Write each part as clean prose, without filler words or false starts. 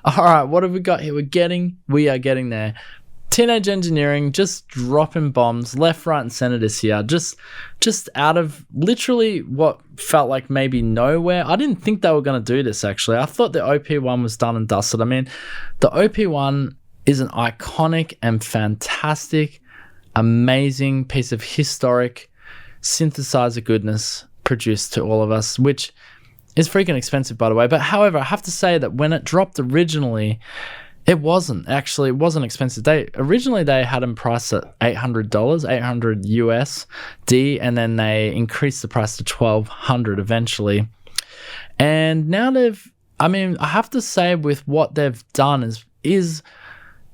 All right, what have we got here? We are getting there. Teenage Engineering just dropping bombs left, right, and center this year. Just out of literally what felt like maybe nowhere. I didn't think they were going to do this, actually. I thought the OP-1 was done and dusted. I mean, the OP-1 is an iconic and fantastic, amazing piece of historic synthesizer goodness produced to all of us, which is freaking expensive, by the way. But however, I have to say that when it dropped originally, it wasn't expensive. Originally they had them priced at $800, $800 USD, and then they increased the price to $1,200 eventually. And now I have to say with what they've done is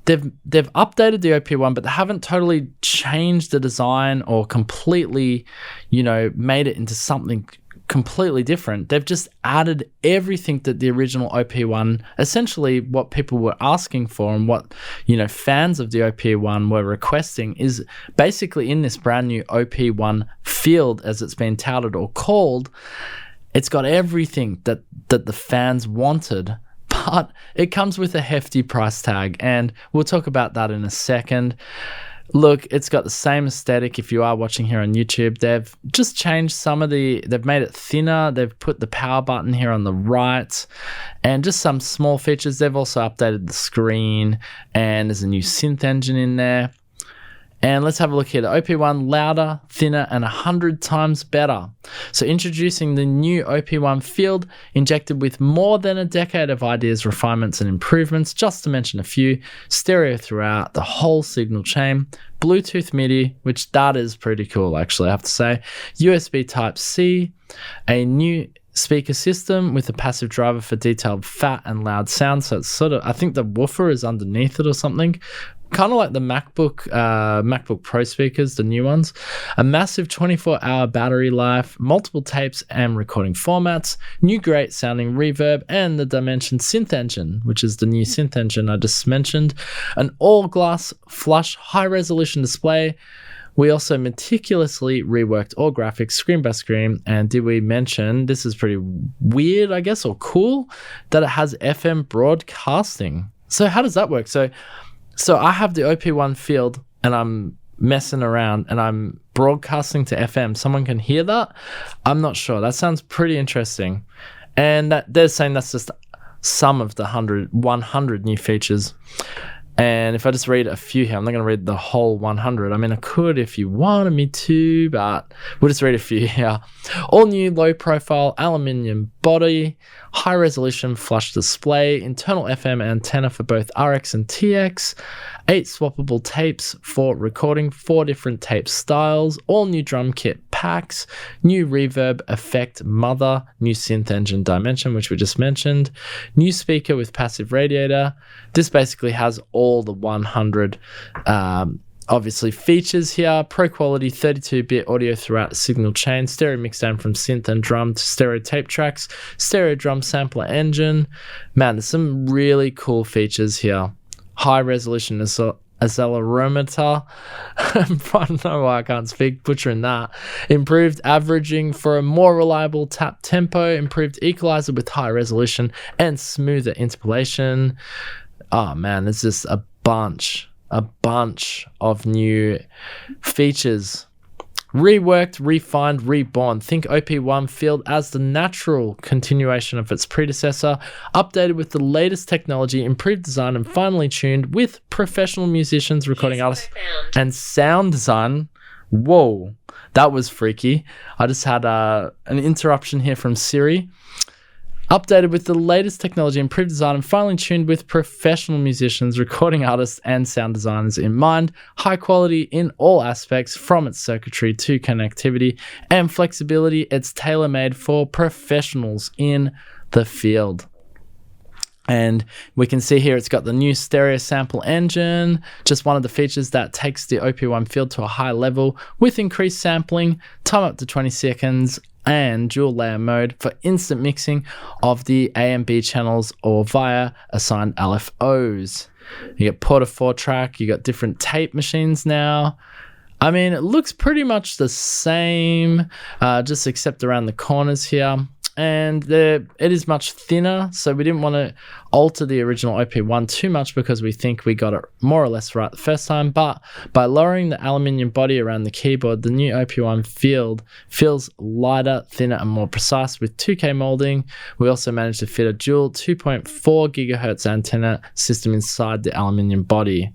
they've updated the OP-1, but they haven't totally changed the design or completely, made it into something completely different. They've just added everything that the original OP-1, essentially what people were asking for and what, fans of the OP-1 were requesting, is basically in this brand new OP-1 field, as it's been touted or called. It's got everything that the fans wanted, but it comes with a hefty price tag, and we'll talk about that in a second. Look, it's got the same aesthetic. If you are watching here on YouTube, they've just changed they've made it thinner. They've put the power button here on the right and just some small features. They've also updated the screen, and there's a new synth engine in there. And let's have a look here. The OP-1, louder, thinner, and 100 times better. So introducing the new OP-1 field, injected with more than a decade of ideas, refinements, and improvements, just to mention a few. Stereo throughout the whole signal chain. Bluetooth MIDI, which that is pretty cool, actually, I have to say. USB Type-C. A new speaker system with a passive driver for detailed fat and loud sound. So it's sort of, I think the woofer is underneath it or something. Kind of like the MacBook Pro speakers, the new ones. A massive 24-hour battery life, multiple tapes and recording formats, new great sounding reverb, and the Dimension synth engine, which is the new synth engine I just mentioned. An all-glass flush high-resolution display. We also meticulously reworked all graphics screen by screen, and did we mention, this is pretty weird, I guess, or cool, that it has FM broadcasting. So how does that work? So I have the OP-1 field and I'm messing around and I'm broadcasting to FM. Someone can hear that? I'm not sure. That sounds pretty interesting. And they're saying that's just some of the 100 new features. And if I just read a few here, I'm not going to read the whole 100. I mean, I could if you wanted me to, but we'll just read a few here. All new low profile aluminium body, high resolution flush display, internal FM antenna for both RX and TX, 8 swappable tapes for recording, 4 different tape styles, all new drum kit packs, new reverb effect mother, new synth engine Dimension, which we just mentioned, new speaker with passive radiator. This basically has all the 100 obviously features here. Pro quality 32-bit audio throughout the signal chain, stereo mixdown from synth and drum to stereo tape tracks, stereo drum sampler engine. Man, there's some really cool features here. High resolution accelerometer. I don't know why I can't speak, butchering that. Improved averaging for a more reliable tap tempo, improved equalizer with high resolution and smoother interpolation. Oh man, there's just a bunch of new features. Reworked, refined, reborn. Think OP-1 field as the natural continuation of its predecessor, updated with the latest technology, improved design, and finely tuned with professional musicians, recording artists, and sound design. Whoa, that was freaky. I just had an interruption here from Siri. Updated with the latest technology, improved design, and finely tuned with professional musicians, recording artists, and sound designers in mind. High quality in all aspects, from its circuitry to connectivity and flexibility. It's tailor-made for professionals in the field. And we can see here it's got the new stereo sample engine, just one of the features that takes the OP-1 field to a high level with increased sampling, time up to 20 seconds, and dual layer mode for instant mixing of the A and B channels or via assigned LFOs. You get Porta 4 track, you got different tape machines now. I mean, it looks pretty much the same, just except around the corners here. and it is much thinner, so we didn't want to alter the original OP-1 too much because we think we got it more or less right the first time. But by lowering the aluminium body around the keyboard, the new OP-1 field feels lighter, thinner, and more precise with 2K molding. We also managed to fit a dual 2.4 gigahertz antenna system inside the aluminium body.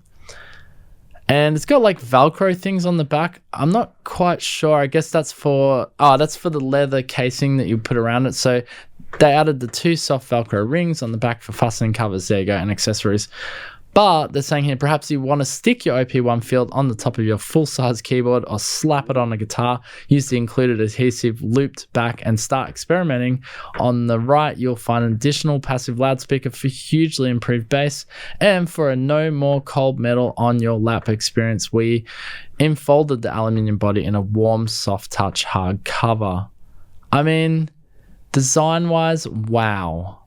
And it's got like Velcro things on the back. I'm not quite sure. I guess that's for the leather casing that you put around it. So they added the 2 soft Velcro rings on the back for fastening covers. There you go, and accessories. But they're saying here, perhaps you want to stick your OP-1 field on the top of your full-size keyboard or slap it on a guitar. Use the included adhesive looped back and start experimenting. On the right, you'll find an additional passive loudspeaker for hugely improved bass. And for a no more cold metal on your lap experience, we enfolded the aluminium body in a warm, soft touch hard cover. I mean, design-wise, wow.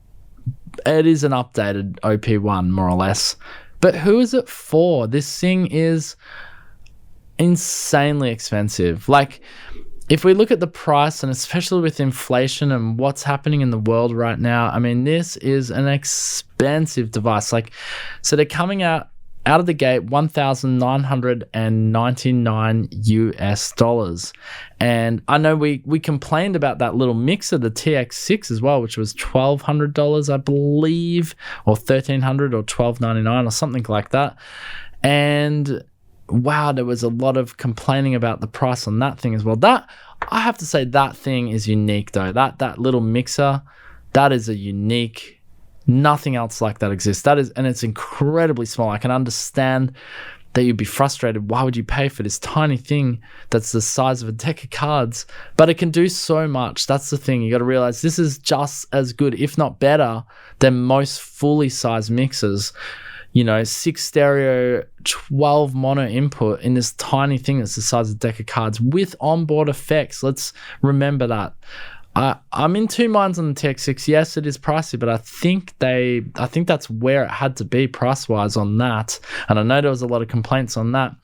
It is an updated OP-1, more or less. But who is it for? This thing is insanely expensive. Like, if we look at the price, and especially with inflation and what's happening in the world right now, I mean, this is an expensive device. Like, so they're coming out of the gate $1,999 US. And I know we complained about that little mixer, the TX6 as well, which was $1,200, I believe, or $1,300 or $1,299 or something like that. And wow, there was a lot of complaining about the price on that thing as well. That, I have to say, that thing is unique though. That little mixer, that is a unique. Nothing else like that exists. And it's incredibly small. I can understand that you'd be frustrated. Why would you pay for this tiny thing that's the size of a deck of cards? But it can do so much. That's the thing. You got to realize this is just as good, if not better, than most fully sized mixers. 6 stereo, 12 mono input in this tiny thing that's the size of a deck of cards with onboard effects. Let's remember that. I'm in two minds on the TX6. Yes, it is pricey, but I think that's where it had to be price-wise on that. And I know there was a lot of complaints on that.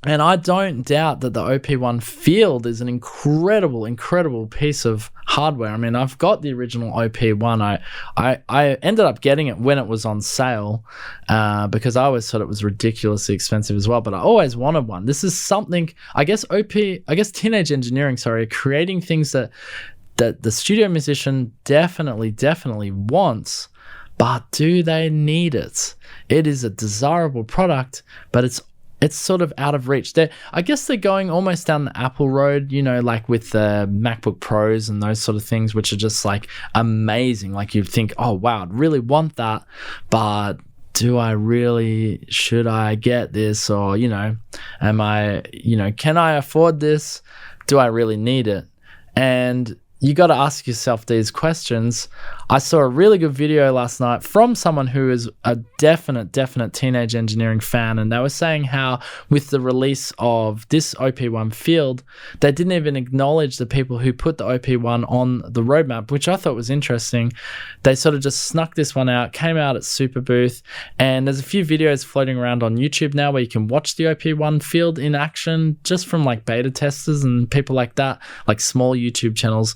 And I don't doubt that the OP-1 field is an incredible piece of hardware. I mean, I've got the original OP-1. I ended up getting it when it was on sale because I always thought it was ridiculously expensive as well, but I always wanted one. This is something, I guess Teenage Engineering, creating things that the studio musician definitely wants, but do they need it? It is a desirable product, but it's sort of out of reach. I guess they're going almost down the Apple road, like with the MacBook Pros and those sort of things, which are just like amazing. Like you'd think, oh wow, I'd really want that, but should I get this? Or, can I afford this? Do I really need it? And you got to ask yourself these questions. I saw a really good video last night from someone who is a definite Teenage Engineering fan, and they were saying how with the release of this OP-1 field, they didn't even acknowledge the people who put the OP-1 on the roadmap, which I thought was interesting. They sort of just snuck this one out, came out at Super Booth, and there's a few videos floating around on YouTube now where you can watch the OP-1 field in action just from like beta testers and people like that, like small YouTube channels.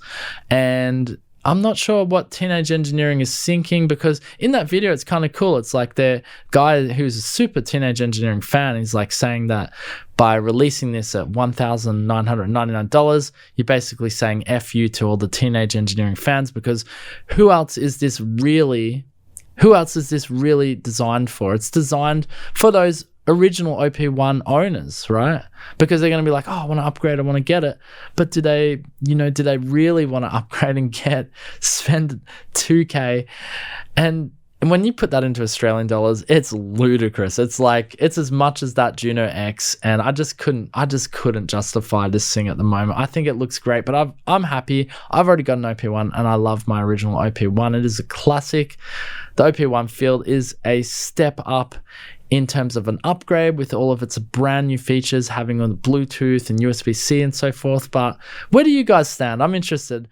And I'm not sure what Teenage Engineering is thinking, because in that video it's kind of cool. It's like the guy who's a super Teenage Engineering fan is like saying that by releasing this at $1,999, you're basically saying F you to all the Teenage Engineering fans, because who else is this really designed for? It's designed for those original OP-1 owners, right? Because they're going to be like, oh, I want to upgrade, I want to get it. But do they really want to upgrade and spend $2,000? And when you put that into Australian dollars, it's ludicrous. It's like, it's as much as that Juno X, and I just couldn't justify this thing at the moment. I think it looks great, but I'm happy. I've already got an OP-1 and I love my original OP-1. It is a classic. The OP-1 field is a step up in terms of an upgrade with all of its brand new features, having on Bluetooth and USB-C and so forth. But where do you guys stand? I'm interested.